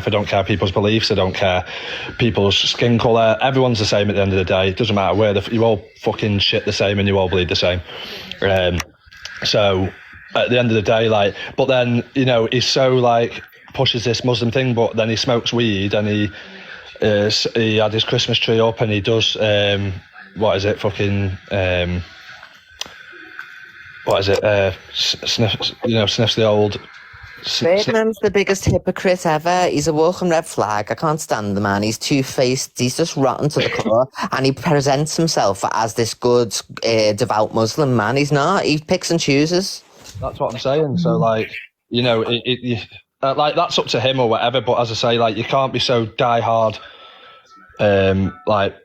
I don't care people's beliefs. I don't care people's skin colour. Everyone's the same at the end of the day. It doesn't matter where you all fucking shit the same and you all bleed the same. So at the end of the day, like, but then, you know, he's so like pushes this Muslim thing, but then he smokes weed and he had his Christmas tree up and he does what is it? Fucking what is it? Sniffs the old. Birdman's the biggest hypocrite ever. He's a walking red flag. I can't stand the man. He's two-faced. He's just rotten to the core. And he presents himself as this good, devout Muslim man. He's not. He picks and chooses. That's what I'm saying. So, like, you know, like, that's up to him or whatever. But as I say, like, you can't be so die-hard, like,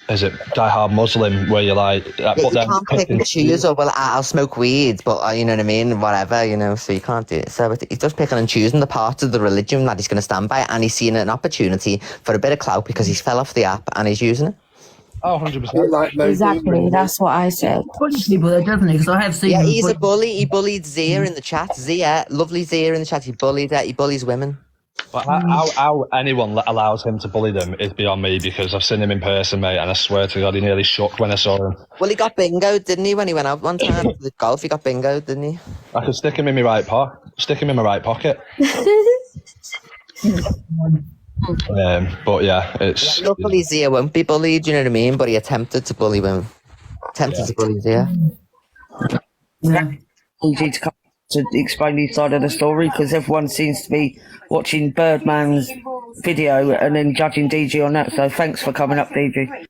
is it die-hard Muslim where you're like... but you can't pick and choose, or, well, I'll smoke weed, but, you know what I mean, whatever, you know, so you can't do it. So he's just picking and choosing the part of the religion that he's going to stand by, and he's seeing an opportunity for a bit of clout because he's fell off the app and he's using it. Oh, 100%. Exactly, that's what I said. Bully people, though, definitely, because I have seen... Yeah, he's a bully. He bullied Zia in the chat. Zia, lovely Zia in the chat. He bullies women. But how anyone allows him to bully them is beyond me, because I've seen him in person, mate, and I swear to God, he nearly shook when I saw him. Well, he got bingoed, didn't he, when he went out one time to the golf? He got bingoed, didn't he? I could stick him in my right pocket. But yeah, it's... Luckily, Zia won't be bullied, you know what I mean? But he attempted to bully women. To bully Zia. Yeah. Easy to come to explain his side of the story, because everyone seems to be watching Birdman's video and then judging DG on that. So thanks for coming up, DG.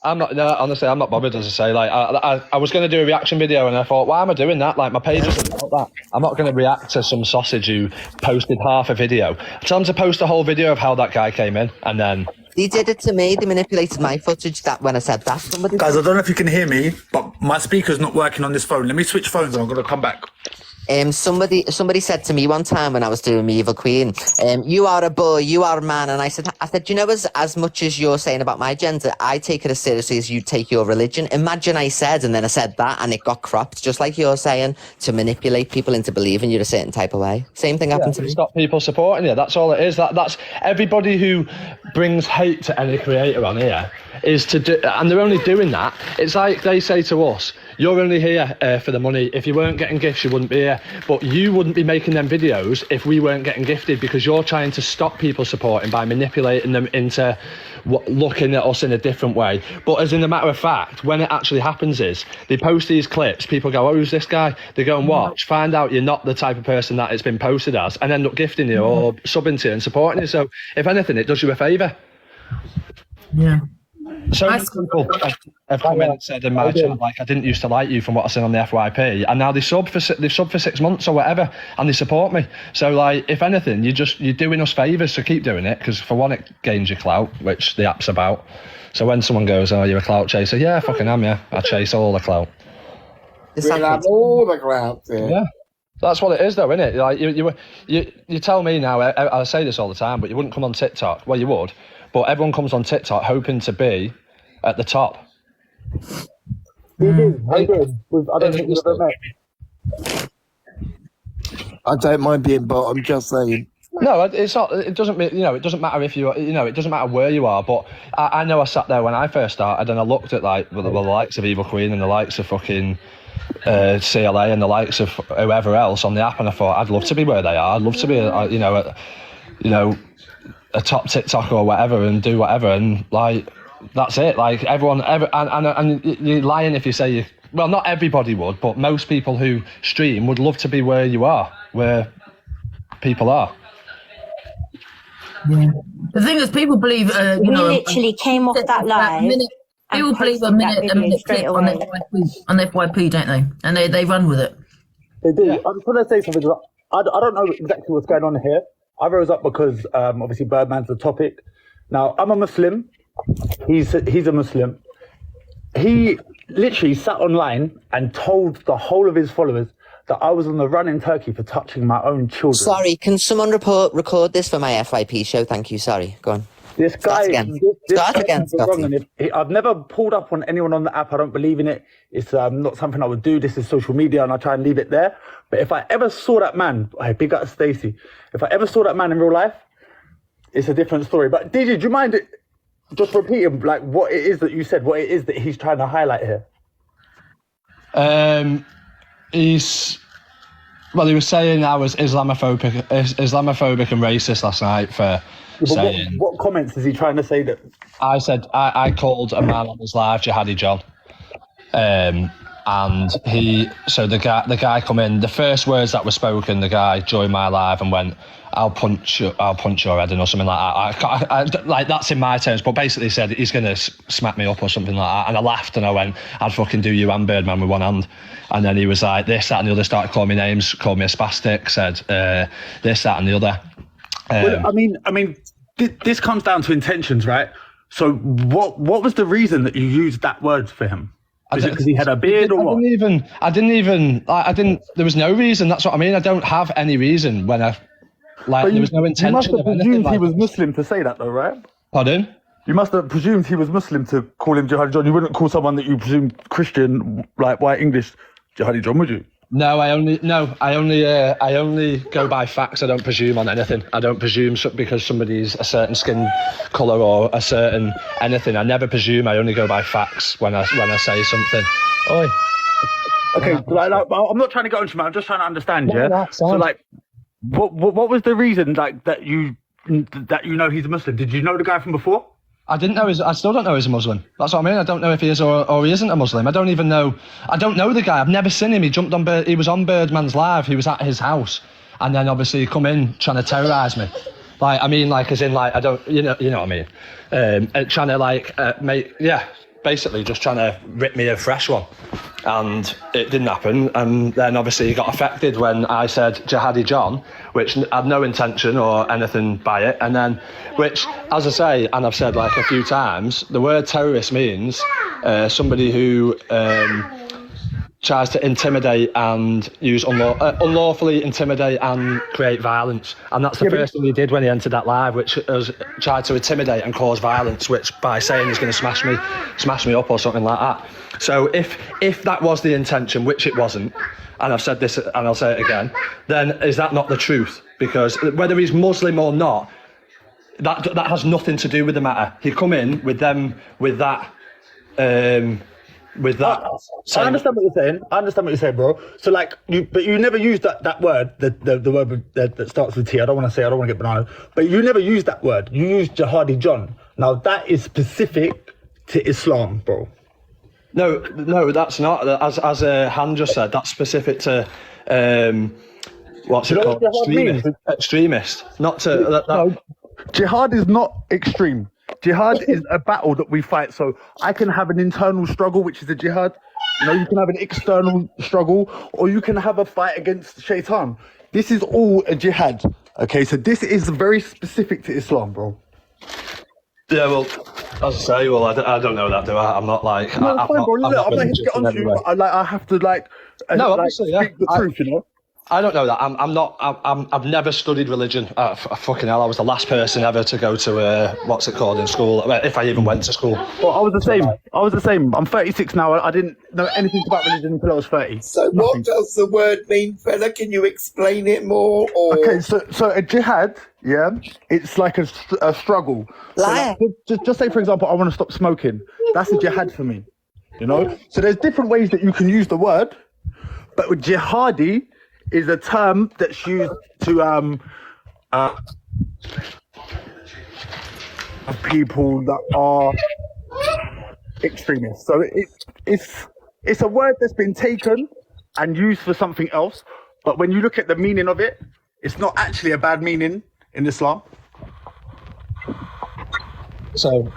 Honestly, I'm not bothered, as I say. Like, I was going to do a reaction video, and I thought, why am I doing that? Like, my page isn't about that. I'm not going to react to some sausage who posted half a video. Tell him to post a whole video of how that guy came in, and then... He did it to me. They manipulated my footage that when I said that. Guys, I don't know if you can hear me, but my speaker's not working on this phone. Let me switch phones and I'm going to come back. Somebody said to me one time when I was doing Me Evil Queen, you are a boy, you are a man. And I said, you know, as much as you're saying about my gender, I take it as seriously as you take your religion. Imagine I said, and then I said that, and it got cropped, just like you're saying, to manipulate people into believing you're a certain type of way. Same thing happened to me. Stop people supporting you. That's all it is. That's everybody who brings hate to any creator on here is to do, and they're only doing that. It's like they say to us, you're only here for the money. If you weren't getting gifts, you wouldn't be here. But you wouldn't be making them videos if we weren't getting gifted, because you're trying to stop people supporting by manipulating them into looking at us in a different way. But as in a matter of fact, when it actually happens is, they post these clips, people go, oh, who's this guy? They go and watch, find out you're not the type of person that it's been posted as, and end up gifting you or subbing to you and supporting you. So if anything, it does you a favour. Yeah. So many people have come in and said in my chat, like, I didn't used to like you from what I seen on the FYP, and now they've subbed for 6 months or whatever, and they support me. So, like, if anything, you're doing us favours, so keep doing it, because for one, it gains you clout, which the app's about. So when someone goes, oh, you're a clout chaser, yeah, I fucking am, yeah. I chase all the clout. All the clout, yeah. That's what it is, though, isn't it? Like, you tell me now, I say this all the time, but you wouldn't come on TikTok. Well, you would. But everyone comes on TikTok hoping to be at the top. You do. I do. I don't think you've ever met. I don't mind being bot. I'm just saying. No, it's not. It doesn't. You know, it doesn't matter if you. You know, it doesn't matter where you are. But I know I sat there when I first started, and I looked at like the likes of Evil Queen and the likes of fucking CLA and the likes of whoever else on the app, and I thought I'd love to be where they are. I'd love to be, a top TikTok or whatever and do whatever, and like that's it. Like everyone and you're lying if you say you, well, not everybody would, but most people who stream would love to be where you are, where people are. Yeah. The thing is, people believe we literally came off that live. People believe a minute clip on FYP, don't they? And they run with it. They do. Yeah. I'm trying to say something. I don't know exactly what's going on here. I rose up because obviously Birdman's the topic. Now, I'm a Muslim. He's a Muslim. He literally sat online and told the whole of his followers that I was on the run in Turkey for touching my own children. Sorry, can someone record this for my FYP show? Thank you. Sorry, go on. This guy, Start again, I've never pulled up on anyone on the app. I don't believe in it. It's not something I would do. This is social media, and I try and leave it there. But if I ever saw that man, hey, big up Stacey. If I ever saw that man in real life, it's a different story. But DG, do you mind just repeating like what it is that you said, what it is that he's trying to highlight here? He was saying I was Islamophobic and racist last night for saying. What comments is he trying to say that? I said I called a man on his live Jihadi John, and the guy come in. The first words that were spoken, the guy joined my live and went, I'll punch your head in or something like that. I like that's in my terms, but basically said he's gonna smack me up or something like that. And I laughed and I went, I'd fucking do you and Birdman with one hand. And then he was like this, that, and the other. Started calling me names, called me a spastic, said this, that, and the other. Well, I mean, this comes down to intentions, right? So what was the reason that you used that word for him? Is it because he had a beard or what? I didn't. There was no reason. That's what I mean. I don't have any reason when I. Like, there was no intention. You must have presumed like he was Muslim to say that, though, right? Pardon? You must have presumed he was Muslim to call him Jihadi John. You wouldn't call someone that you presumed Christian, like white English, Jihadi John, would you? No, I only go by facts. I don't presume on anything. I don't presume because somebody's a certain skin colour or a certain anything. I never presume. I only go by facts when I say something. Oi. Okay, I'm not trying to go into it. I'm just trying to understand. Yeah. So like. What was the reason like that you know he's a Muslim? Did you know the guy from before? I didn't know. I still don't know he's a Muslim. That's what I mean. I don't know if he is or he isn't a Muslim. I don't even know. I don't know the guy. I've never seen him. He jumped on. He was on Birdman's live. He was at his house, and then obviously he come in trying to terrorise me. Like I mean, like as in like I don't. You know what I mean. Trying to like basically just trying to rip me a fresh one. And it didn't happen, and then obviously he got affected when I said Jihadi John, which had no intention or anything by it, and then which, as I say, and I've said like a few times, the word terrorist means somebody who tries to intimidate and use unlawfully intimidate and create violence, and that's the first thing he did when he entered that live, which was tried to intimidate and cause violence, which by saying he's going to smash me up or something like that. So if that was the intention, which it wasn't, and I've said this and I'll say it again, then is that not the truth? Because whether he's Muslim or not, that has nothing to do with the matter. He come in with that. I understand what you're saying, bro. So like, you never used that word, the word that starts with T. I don't want to get banana, but you never used that word. You used Jihadi John. Now that is specific to Islam, bro. No, that's not. As Han just said, that's specific to what's it called? Extremist. Not to. No, jihad is not extreme. Jihad is a battle that we fight. So I can have an internal struggle, which is a jihad. You know, you can have an external struggle, or you can have a fight against shaitan. This is all a jihad. Okay, so this is very specific to Islam, bro. Yeah, well, as I say, I don't know that, do I? I'm not like. No, I'm fine, bro. I'm not here to get on to you. I have to obviously, speak the truth, you know. I don't know that. I've never studied religion. Fucking hell, I was the last person ever to go to what's it called in school, if I even went to school. Well, I was the same. I'm 36 now. I didn't know anything about religion until I was 30. So what does the word mean, fella? Can you explain it more? Or... Okay, so a jihad, yeah, it's like a struggle. So like, just say, for example, I want to stop smoking. That's a jihad for me, you know? So there's different ways that you can use the word, but with jihadi is a term that's used to people that are extremists. So it's a word that's been taken and used for something else, but when you look at the meaning of it, it's not actually a bad meaning in Islam. Hang on,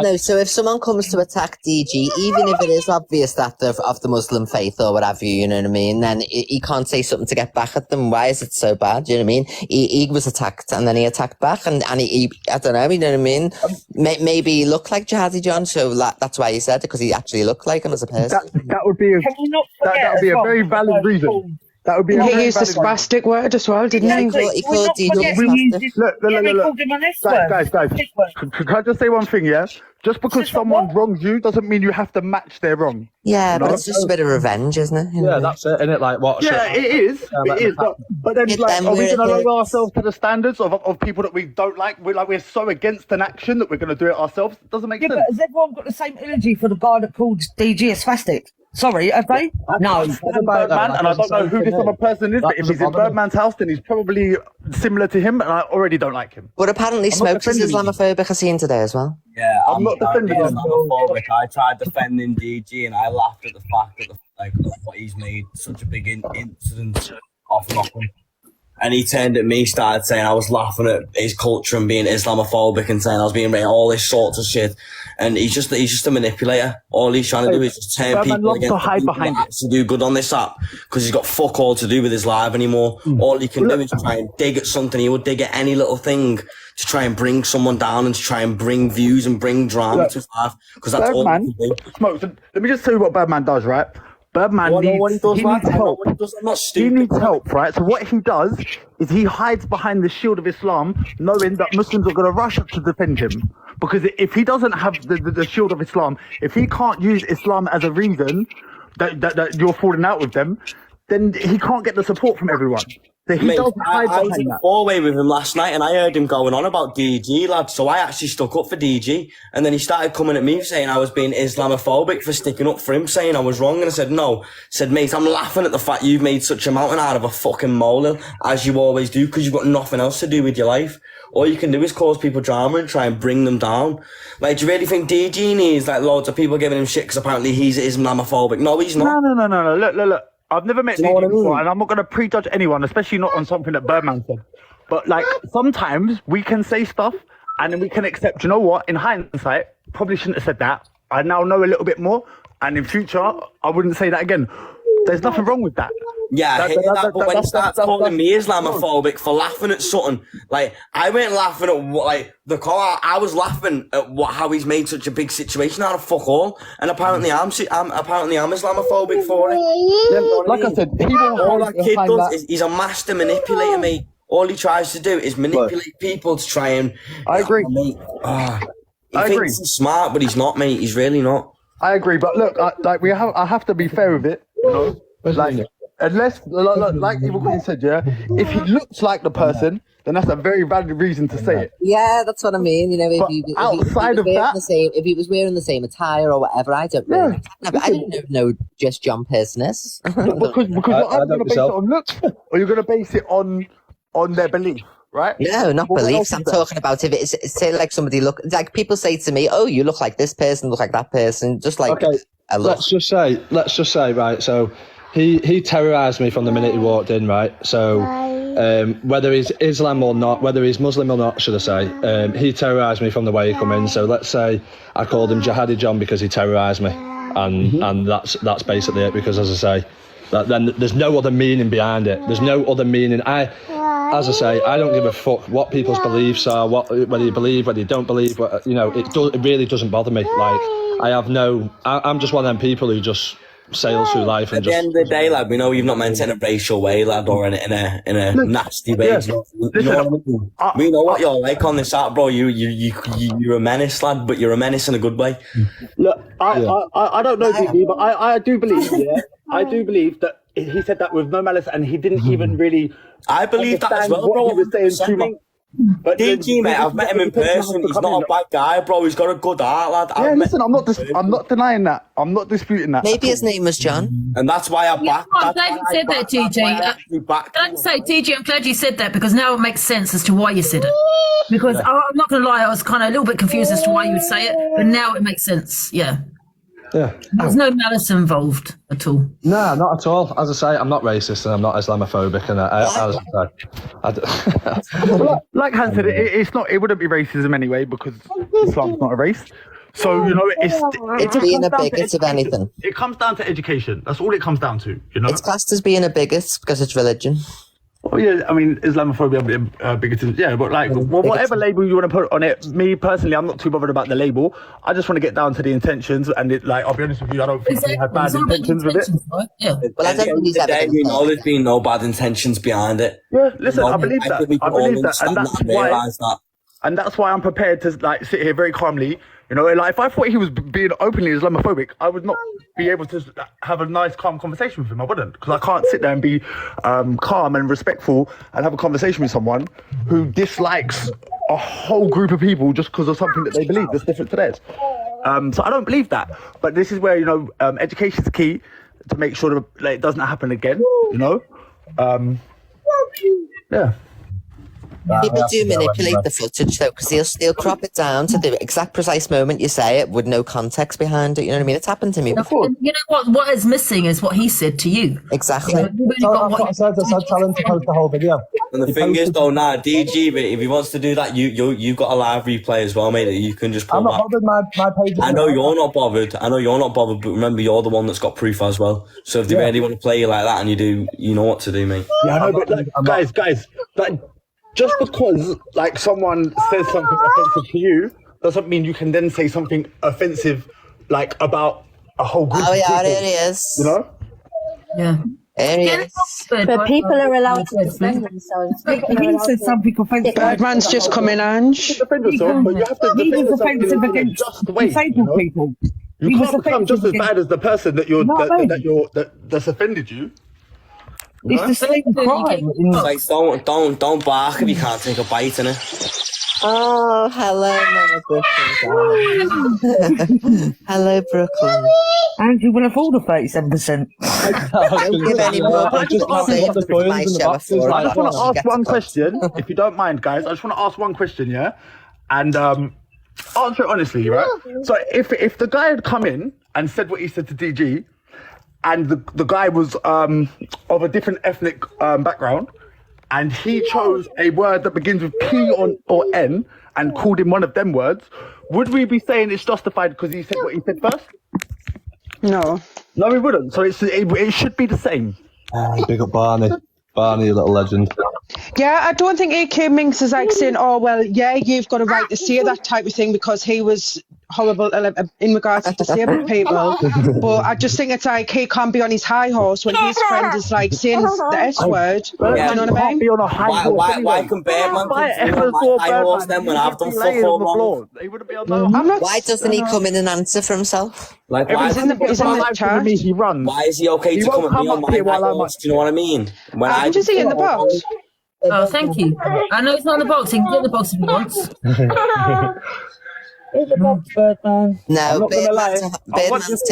no. So if someone comes to attack DG, even if it is obvious that they're of the Muslim faith or whatever, you know what I mean, then he can't say something to get back at them. Why is it so bad? You know what I mean? He was attacked and then he attacked back, and he I don't know, you know what I mean? Maybe he looked like Jihadi John, so that's why he said it, because he actually looked like him as a person. That would be a very valid reason. That would be a He very used the valid reason. spastic word as well, didn't he? He We're called not DJ forgetting he spastic. used Look, yeah, they look. called him an S-word. Guys. Can I just say one thing, yeah? Just because someone wrongs you doesn't mean you have to match their wrong. Yeah, but No. it's just a bit of revenge, isn't it? Yeah, that's it, isn't it? Like, what? Yeah, it is. It is. But then, Yeah, like, then are we we're going to the- lower ourselves to the standards of people that we don't like? We're so against an action that we're going to do it ourselves. It doesn't make Yeah, sense. but has everyone got the same energy for the guy that called DG a spastic? Sorry, have they? No. Birdman, and I don't know who this other person is, but if he's in Birdman's house, then he's probably similar to him, and I already don't like him. But apparently I'm not Smokes is defending him. Islamophobic, I seen today as well. Yeah, I'm not defending him. Islamophobic. I tried defending DG and I laughed at the fact that what he's made such a big incident off nothing. And he turned at me, started saying I was laughing at his culture and being Islamophobic and saying I was being all this sorts of shit. And he's just a manipulator. All he's trying to do is just turn Birdman people loves to against the hide people behind that it. actually do good on this app because he's got fuck all to do with his live anymore. All he can do is try and dig at something. He will dig at any little thing to try and bring someone down and to try and bring views and bring drama to his life because that's all he Birdman, can do. Smokes, let me just tell you what Birdman does, right? Birdman I know what he does, he man. needs I know help. what he does. I'm not He stupid. needs help, right? So what he does is he hides behind the shield of Islam, knowing that Muslims are going to rush up to defend him. Because if he doesn't have the shield of Islam, if he can't use Islam as a reason that you're falling out with them, then he can't get the support from everyone. So he Mate, does hide I was behind in a that. four-way with him last night and I heard him going on about DG, lad. So I actually stuck up for DG. And then he started coming at me saying I was being Islamophobic for sticking up for him, saying I was wrong. And I said, no. I said, mate, I'm laughing at the fact you've made such a mountain out of a fucking molehill, as you always do, because you've got nothing else to do with your life. All you can do is cause people drama and try and bring them down. Like, do you really think DG needs, like, loads of people giving him shit because apparently he's Islamophobic? No, he's not. No. Look. I've never met Do you know what I DG before, mean? and I'm not going to prejudge anyone, especially not on something that Birdman said. But, like, sometimes we can say stuff, and then we can accept, you know what, in hindsight, probably shouldn't have said that. I now know a little bit more, and in future, I wouldn't say that again. There's nothing wrong with that. Yeah, I hear that, but when he starts calling me Islamophobic for laughing at something, like, I weren't laughing at what, like, the call, I was laughing at how he's made such a big situation out of fuck all, and apparently I'm Islamophobic for it. Like I said, he will All hide that kid behind does that. is he's a master manipulator, mate. All he tries to do is manipulate people to try and... I agree. Mate, he I thinks agree. he's smart, but he's not, mate. He's really not. I agree, but look, I have to be fair with it, you know. Like, unless, like Evil Queen said, yeah, if he looks like the person, then that's a very valid reason to say it. Yeah, that's what I mean. You know, But outside of that- if he was wearing the same attire or whatever, I don't know. Yeah. I didn't know just John Personess. Because what I'm going to base it on looks, or you're going to base it on their belief, right? No, not Well, what beliefs. else I'm is there? talking about if it's say like somebody like people say to me, "Oh, you look like this person, look like that person," just like Okay, a look. let's just say, right, so he terrorised me from the minute he walked in, right? So whether he's Islam or not, whether he's Muslim or not, should I say, he terrorised me from the way he come in. So let's say I called him Jihadi John because he terrorised me, and that's basically it. Because as I say, then there's no other meaning behind it. There's no other meaning. As I say, I don't give a fuck what people's beliefs are, whether you believe, whether you don't believe. It really doesn't bother me. Like I'm just one of them people who just sails through life and At the end of the day, lad, we know you've not meant it in a racial way, lad, or in a nasty way. yeah. You know what I mean? We know what you're like on this app, bro. You're a menace, lad, but you're a menace in a good way. Look, I don't know, DB, but I do believe, I do believe that he said that with no malice, and he didn't even really. I believe that as understand well, bro. what he was saying too much. But DG, mate, I've met him in person. He's not a bad guy, bro. He's got a good heart, lad. Yeah, listen, I'm not denying that. I'm not disputing that. Maybe his name was John. And that's why I back. I'm glad you said that, DG. Can I say, DG, I'm glad you said that because now it makes sense as to why you said it. Because I'm not going to lie, I was kind of a little bit confused as to why you would say it, but now it makes sense. Yeah. Yeah. There's no malice involved at all. No, not at all. As I say, I'm not racist and I'm not Islamophobic, and like Han said, it's not. It wouldn't be racism anyway because Islam's not a race. So you know, It's being a bigot of anything. It comes down to education. That's all it comes down to. You know. It's classed as being a bigot because it's religion. Oh yeah, I mean Islamophobia, bigotism, yeah, but like whatever label you want to put on it. Me personally, I'm not too bothered about the label. I just want to get down to the intentions, and I'll be honest with you, I don't think he had bad intentions with it. Right? Yeah. Well, I don't think he's ever. We know there's been no bad intentions behind it. Yeah, listen, I believe that, and that's why I'm prepared to sit here very calmly. You know, if I thought he was being openly Islamophobic, I would not be able to have a nice, calm conversation with him. I wouldn't, because I can't sit there and be calm and respectful and have a conversation with someone who dislikes a whole group of people just because of something that they believe that's different to theirs. So I don't believe that. But this is where, education is key to make sure that it doesn't happen again, yeah. People do manipulate the footage though, because they'll crop it down to the exact precise moment you say it with no context behind it. You know what I mean? It's happened to me before. And you know what is missing is what he said to you. Exactly. I said tell him to post the whole video. And the thing is, though, DG, if he wants to do that, you've got a live replay as well, mate, that you can just pull back. I'm not bothered, my page. I know you're not bothered. But remember, you're the one that's got proof as well. So if they really want to play you like that, and you do, you know what to do, mate. Yeah, I know, but guys, just because someone says something offensive to you doesn't mean you can then say something offensive about a whole group of people. There he is. You know? Yeah. There he is. But people are allowed to defend themselves. He said something offensive. Birdman's just coming, Ange. Defend yourself, but you have to He defend was yourself offensive in a against just way. disabled people. You can't become just as bad as the person that's offended you. It's the same crime. Like, don't bark if you can't take a bite in it. Oh, hello, Brooklyn. Hello, Brooklyn. Andrew will afford a 37%. Don't give any more. I just want to ask one question, if you don't mind, guys. I just want to ask one question, yeah? And answer it honestly, right? So if the guy had come in and said what he said to DG, and the guy was of a different ethnic background, and he chose a word that begins with P or N and called him one of them words, would we be saying it's justified because he said what he said first? No. No, we wouldn't. So it should be the same. Big up Barney. Barney, a little legend. Yeah, I don't think AK Minx is saying, oh, well, yeah, you've got a right to say that type of thing because he was horrible in regards to disabled people. But I just think it's he can't be on his high horse when his friend is saying the S word. Yeah, you know what I mean? Be on a high horse why can Birdman continue on my high horse then when I've done fuck all wrong? He wouldn't be on the Why doesn't he come in and answer for himself? Why He's in the chat. He runs. Why is he okay to come and be on my high horse? Do you know what I mean? Is he in the box? Oh, thank you. I know he's not in the box. He can get in the box if he wants. Is the box, Birdman? No, Birdman's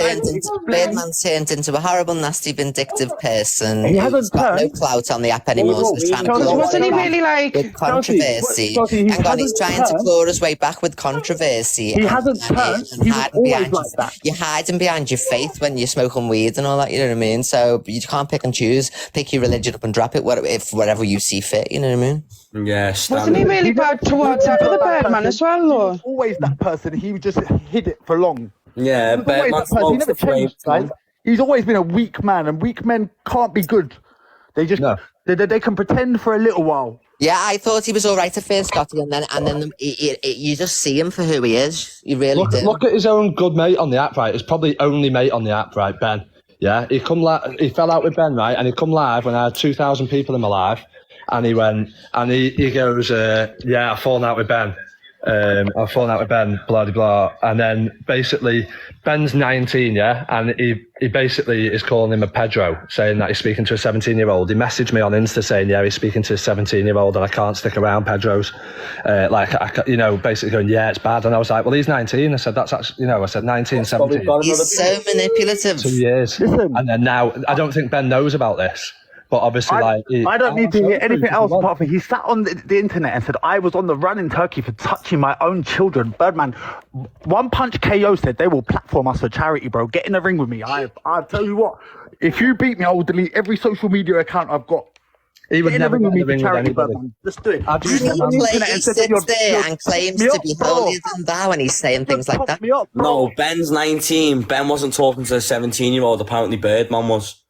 turned into a horrible, nasty, vindictive person. He hasn't got no clout on the app anymore. So he's trying to wasn't he really with controversy. Hang on, he's trying to claw his way back with controversy. He hasn't turned. He was always like that. You're hiding behind your faith when you're smoking weed and all that. You know what I mean? So you can't pick and choose. Pick your religion up and drop it whatever you see fit. You know what I mean? Yeah, wasn't he really bad towards that other Birdman as well, though? Always that person. He just hid it for long. Yeah, Birdman smokes the flame. He's always been a weak man, and weak men can't be good. They just they can pretend for a little while. Yeah, I thought he was all right at first, Scotty, and then you just see him for who he is. You really do. Look at his own good mate on the app, right? His probably only mate on the app, right? Ben. Yeah, he fell out with Ben, right? And he come live when I had 2,000 people in my live. And he went, and he goes, yeah, I've fallen out with Ben. I've fallen out with Ben, blah, blah, blah. And then basically, Ben's 19, yeah? And he basically is calling him a Pedro, saying that he's speaking to a 17-year-old. He messaged me on Insta saying, yeah, he's speaking to a 17-year-old and I can't stick around Pedros. Basically going, yeah, it's bad. And I was like, well, he's 19. I said, that's actually, I said 19, 17. He's so manipulative. 2 years. Listen. And then now, I don't think Ben knows about this. But obviously, I don't need to hear anything else apart from he sat on the internet and said, I was on the run in Turkey for touching my own children. Birdman, One Punch KO said they will platform us for charity, bro. Get in the ring with me. I'll tell you what, if you beat me, I will delete every social media account I've got. He would never get in the ring with anybody. Let's do it. He sits there and claims to be holier than thou when he's saying things like that. No, Ben's 19. Ben wasn't talking to a 17-year-old. Apparently, Birdman was.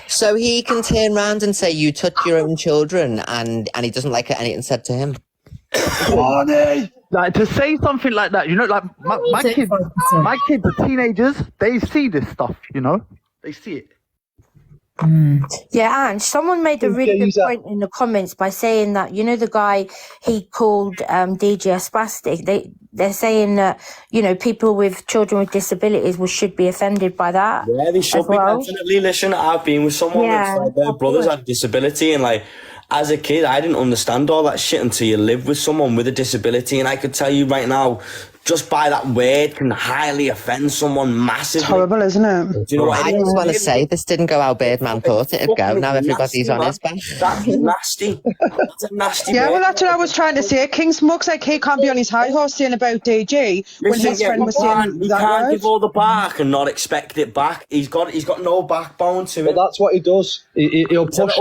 So he can turn around and say you touch your own children, and he doesn't like anything said to him. Funny. Like to say something like that, you know, like my kids, the teenagers, they see this stuff, you know, they see it. Yeah, and someone made a really good point in the comments by saying that, you know, the guy he called DJ a spastic, they're saying that, you know, people with children with disabilities should be offended by that. Yeah, they should be, definitely. Listen, I've been with someone that's like their brothers had disability, and like as a kid I didn't understand all that shit until you live with someone with a disability, and I could tell you right now, just by that word can highly offend someone massively. It's horrible, isn't it? Do you know what I just want to say? This didn't go how Birdman thought it'd go. Now everybody's on his back. That's nasty. That's a nasty Yeah, word. well, that's what I was trying to say. King Smoke's like he can't be on his high horse saying about DG when his friend was saying he that can't word. give all the bark and not expect it back. He's got no backbone to But it. that's what he does. He'll push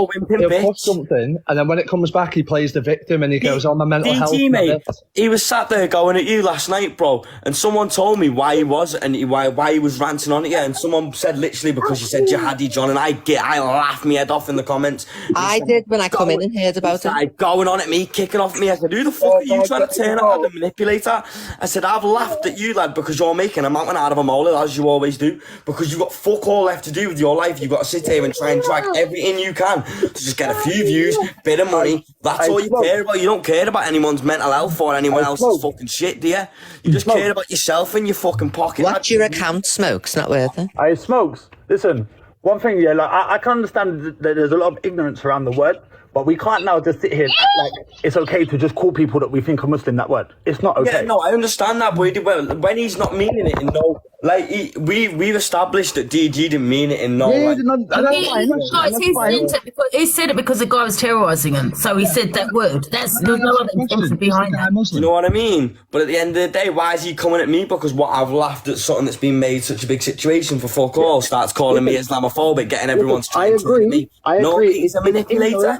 something, and then when it comes back, he plays the victim, and he goes on my mental health. Mate, he was sat there going at you last night, bro, and someone told me why he was and why he was ranting on it, and someone said literally because you said jihadi John, and I laughed my head off in the comments. I did when I come in and heard about it. Going on at me, kicking off at me. I said, who the fuck are you trying to turn out the manipulator? I said, I've laughed at you, lad, because you're making a mountain out of a molehill, as you always do, because you've got fuck all left to do with your life. You've got to sit here and try and drag everything you can to just get a few views, bit of money. That's all you care about. You don't care about anyone's mental health or anyone else's fucking shit, do you? You just care about yourself and your fucking pocket. Watch your account, Smokes. Not worth it. Hey, Smokes, listen, one thing, yeah, like I can understand that there's a lot of ignorance around the word, but we can't now just sit here and act like it's okay to just call people that we think are Muslim that word. It's not okay. Yeah, no, I understand that, but when he's not meaning it in no, like we've established that DG didn't mean it in no. Yeah, he said it because the guy was terrorising him, so he said that word. There's no other intention behind that. You know what I mean? But at the end of the day, why is he coming at me? Because I've laughed at something that's been made such a big situation for fuck all, starts calling me Islamophobic, getting everyone's trying to hit me. I agree. No, he's a manipulator.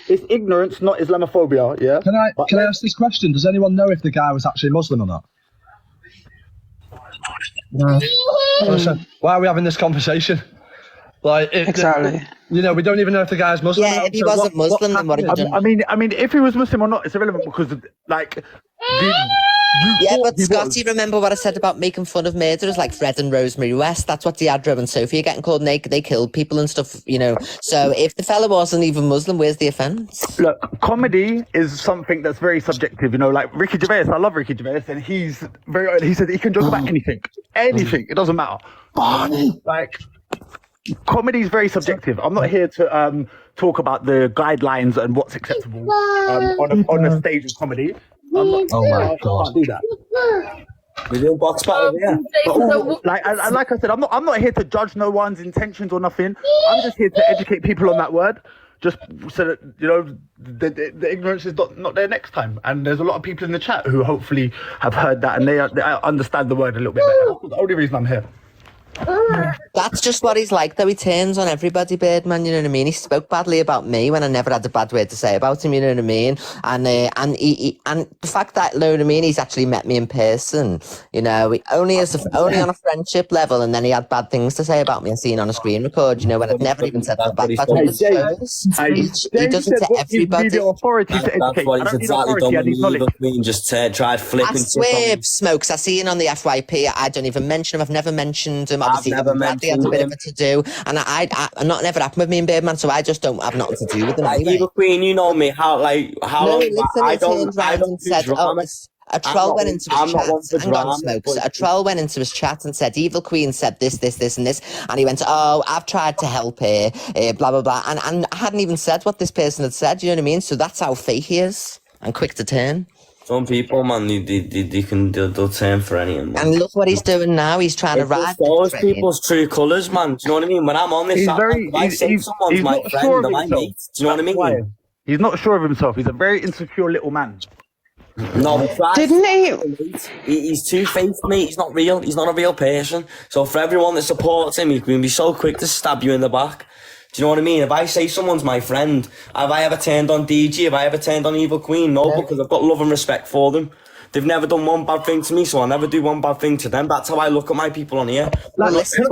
It's ignorance, not Islamophobia, yeah? Can I ask this question? Does anyone know if the guy was actually Muslim or not? No. So why are we having this conversation? Like, exactly. You know, we don't even know if the guy's Muslim. Yeah, if he wasn't Muslim, then what have you done? I mean, if he was Muslim or not, it's irrelevant because, like, yeah, but Scotty, remember what I said about making fun of murderers like Fred and Rosemary West? That's what Deidre and Sophie are getting called. They killed people and stuff, you know. So if the fella wasn't even Muslim, where's the offence? Look, comedy is something that's very subjective, you know. Like Ricky Gervais, I love Ricky Gervais, and he said he can joke about anything, it doesn't matter. Like, comedy is very subjective. I'm not here to talk about the guidelines and what's acceptable on a stage of comedy. Oh my God! I can't do that. We're doing box battle, yeah. But, like I said, I'm not here to judge no one's intentions or nothing. I'm just here to educate people on that word, just so that you know the ignorance is not there next time. And there's a lot of people in the chat who hopefully have heard that and they understand the word a little bit better. That's the only reason I'm here. That's just what he's like, though. He turns on everybody, Birdman, you know what I mean? He spoke badly about me when I never had a bad word to say about him, you know what I mean? And the fact that, you know what I mean, he's actually met me in person, you know, only on a friendship level, and then he had bad things to say about me. I seen on a screen record, you know, when I've never even said that bad thing. He does it to everybody. That's what he's exactly done with me. Just tried flipping. I swear, Smokes, I see him on the FYP. I don't even mention him. I've never mentioned him. Obviously, I've had a bit of a to-do, and I'm not never happened with me and Birdman, so I just don't have nothing to do with him. Like, anyway. Eva Queen, you know me. How long? I don't said, a troll went into his chat. Hang on, Smokes. A troll went into his chat and said, Evil Queen said this, and this. And he went, oh, I've tried to help her, blah, blah, blah. And I hadn't even said what this person had said, you know what I mean? So that's how fake he is and quick to turn. Some people, man, they'll turn for anything. And look what he's doing now. He's trying to ride. Those people's true colours, man. Do you know what I mean? When I'm on this, someone's my friend or my mate. Do you know what I mean? He's not sure of himself. He's a very insecure little man. No, didn't he? He's two-faced, mate. He's not real. He's not a real person. So for everyone that supports him, he's going to be so quick to stab you in the back. Do you know what I mean? If I say someone's my friend, have I ever turned on DG? Have I ever turned on Evil Queen? No, because I've got love and respect for them. They've never done one bad thing to me, so I'll never do one bad thing to them. That's how I look at my people on here. Can I just say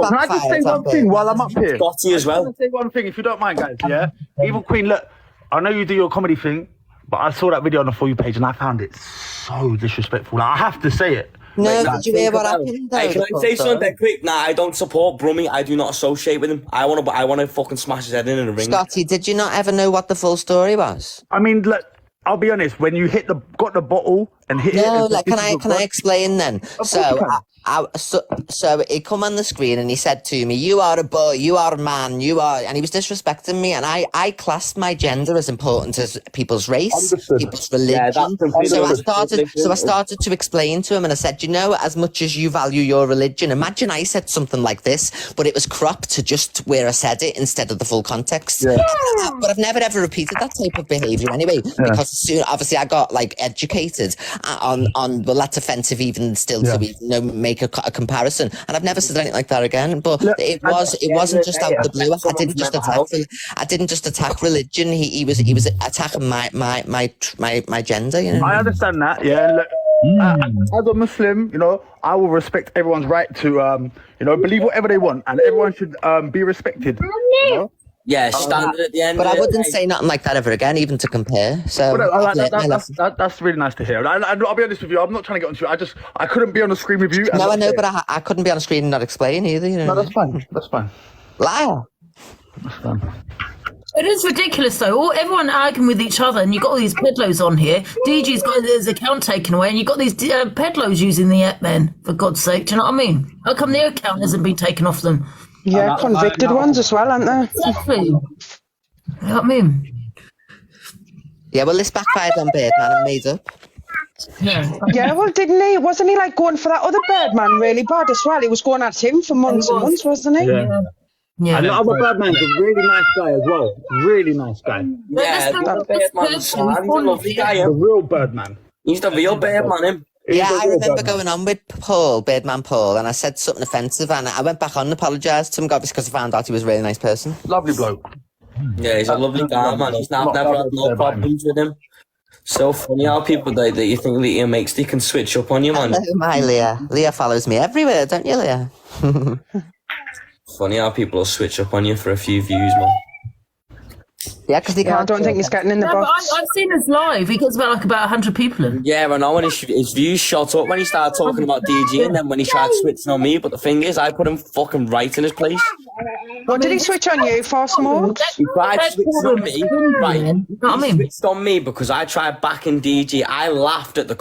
one thing while I'm up here? Scotty as well. Can I say one thing, if you don't mind, guys, yeah? Evil Queen, look, I know you do your comedy thing, but I saw that video on the For You page and I found it so disrespectful. Like, I have to say it. No, did you hear what happened? Hey, can I say something quick? Nah, I don't support Brummy. I do not associate with him. I want to fucking smash his head in a ring. Scotty, did you not ever know what the full story was? I mean, look, I'll be honest. When you got the bottle and hit it. No, like, can I explain then? So he come on the screen and he said to me, "You are a boy, you are a man, you are," and he was disrespecting me. And I classed my gender as important as people's race, people's religion. So I started to explain to him, and I said, "You know, as much as you value your religion, imagine I said something like this, but it was cropped to just where I said it instead of the full context." Yeah. But I've never ever repeated that type of behaviour anyway, because soon, obviously, I got like educated on well, that's offensive even still to even make a comparison, and I've never said anything like that again. But it wasn't just out of the blue. I didn't just attack religion. He was attacking my gender. You know. I understand that. Yeah. Look, as a Muslim, you know, I will respect everyone's right to you know, believe whatever they want, and everyone should be respected. You know? Yeah, standard at the end. But I wouldn't say nothing like that ever again, even to compare. So that's really nice to hear. I'll be honest with you. I'm not trying to get onto it. I couldn't be on the screen with you. No, I know, but I couldn't be on the screen and not explain either. You know? No, that's fine. That's fine. Liar. That's fine. It is ridiculous, though. Everyone arguing with each other, and you've got all these pedlos on here. DG's got his account taken away, and you've got these pedlos using the app, man. For God's sake, do you know what I mean? How come their account hasn't been taken off them? Yeah, convicted ones as well, aren't there? Exactly. You know what I mean? Yeah, well, this backfired on Birdman and made up. Yeah, well, wasn't he like going for that other Birdman really bad as well? He was going at him for months and months, wasn't he? Yeah. And the other Birdman's a really nice guy as well. Really nice guy. Yeah, he's a lovely guy. The real Birdman. He's the real Birdman, him. Yeah, I remember going on with Birdman Paul, and I said something offensive, and I went back on and apologised to him, obviously, because I found out he was a really nice person. Lovely bloke. Yeah, he's a lovely guy, man. He's never had no problems with him. So funny how people that you think Leah makes, they can switch up on you, man. Hello, my Leah. Leah follows me everywhere, don't you, Leah? Funny how people will switch up on you for a few views, man. Yeah, because I don't think he's getting in the box. I've seen his live. He gets about 100 people in. Yeah, I know. When his views shot up when he started talking about DG, and then when he tried switching on me. But the thing is, I put him fucking right in his place. What did he switch on you for, Smokes? He tried switching on me. Right. He switched on me because I tried backing DG. I laughed at the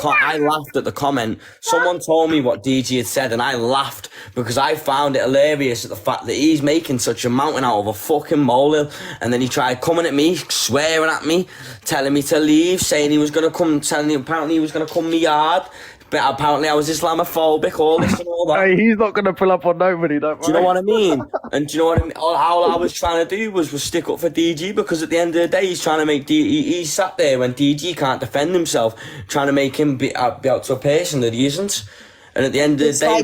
comment. Someone told me what DG had said, and I laughed because I found it hilarious at the fact that he's making such a mountain out of a fucking molehill, and then he tried coming at me, swearing at me, telling me to leave, saying he was going to come, apparently he was going to come me yard, but apparently I was Islamophobic, all this and all that. Hey, he's not going to pull up on nobody, don't worry. Do you know what I mean? And do you know what I mean? All I was trying to do was stick up for DG, because at the end of the day, he's trying to make he sat there when DG can't defend himself, trying to make him be out to a person that he isn't. And at the end of the day,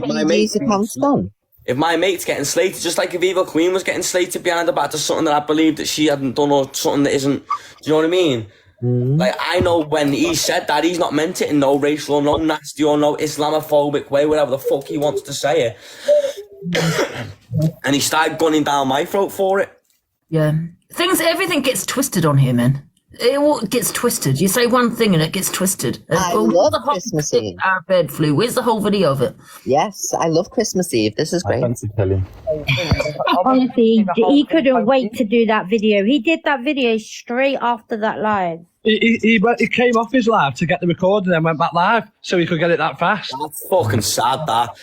if my mate's getting slated, just like if Evil Queen was getting slated behind the back to something that I believed that she hadn't done, or something that isn't, do you know what I mean? Like, I know when he said that, he's not meant it in no racial or no nasty or no Islamophobic way, whatever the fuck he wants to say it. And he started gunning down my throat for it. Yeah. Everything gets twisted on here, man. It all gets twisted. You say one thing and it gets twisted. I love Christmas Eve. Our bed flew. Where's the whole video of it? Yes, I love Christmas Eve. This is great. Honestly, he couldn't wait to do that video. He did that video straight after that live. He came off his live to get the record and then went back live so he could get it that fast. That's fucking sad, that.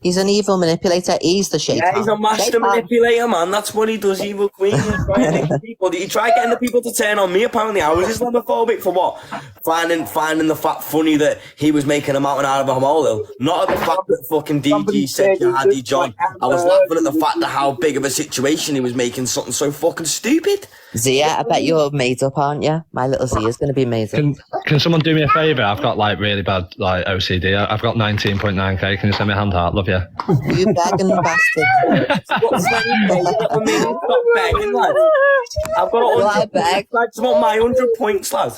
He's an evil manipulator. He's the shaitan. Yeah, he's a master manipulator, man. That's what he does, Evil Queen. He tried getting the people to turn on me. Apparently, I was Islamophobic for what? Finding the fact funny that he was making a mountain out of a molehill. Not at the fact that fucking DG said you had the joint. I was laughing at the fact that how big of a situation he was making something so fucking stupid. Zia, I bet you're made up, aren't you? My little Zia's going to be made up. Can someone do me a favour? I've got really bad OCD. I've got 19.9k. Can you send me a hand heart? Love you. you. You begging bastard. Stop begging, lad. I've got Well, I 100 beg. points. I want my 100 points, lad.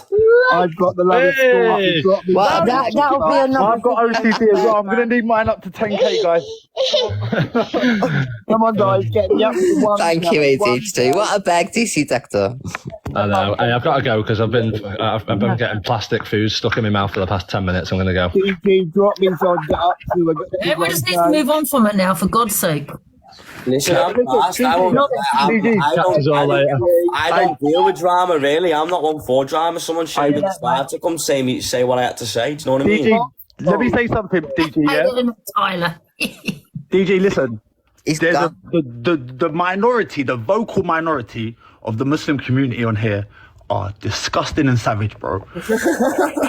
I've got the lowest score. You've got me Well, down. That'll be another. I've got OCD as well. I'm going to need mine up to 10k, guys. Come on, guys, get me up to one. Thank you, ADHD. What a beg, DC Doctor. I know. Hey, I've got to go because I've been getting plastic food stuck in my mouth for the past 10 minutes. I'm going to go. DG, drop me so I can get up to. Yeah, we just need to move on from it now, for God's sake. Listen, I'm fast. I don't deal with drama, really. I'm not one for drama. Someone showed me the start to come say what I had to say. Do you know what I mean? DG, let me say something, DG, yeah? Tyler. DG, listen. He's There's gone. the minority, the vocal minority of the Muslim community on here are disgusting and savage, bro.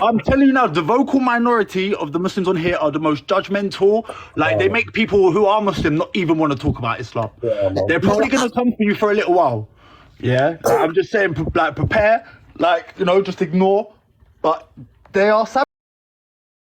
I'm telling you now, the vocal minority of the Muslims on here are the most judgmental. Like, they make people who are Muslim not even want to talk about Islam. They're probably going to come for you for a little while. Yeah? Like, I'm just saying, like, prepare. Like, you know, just ignore. But they are savage.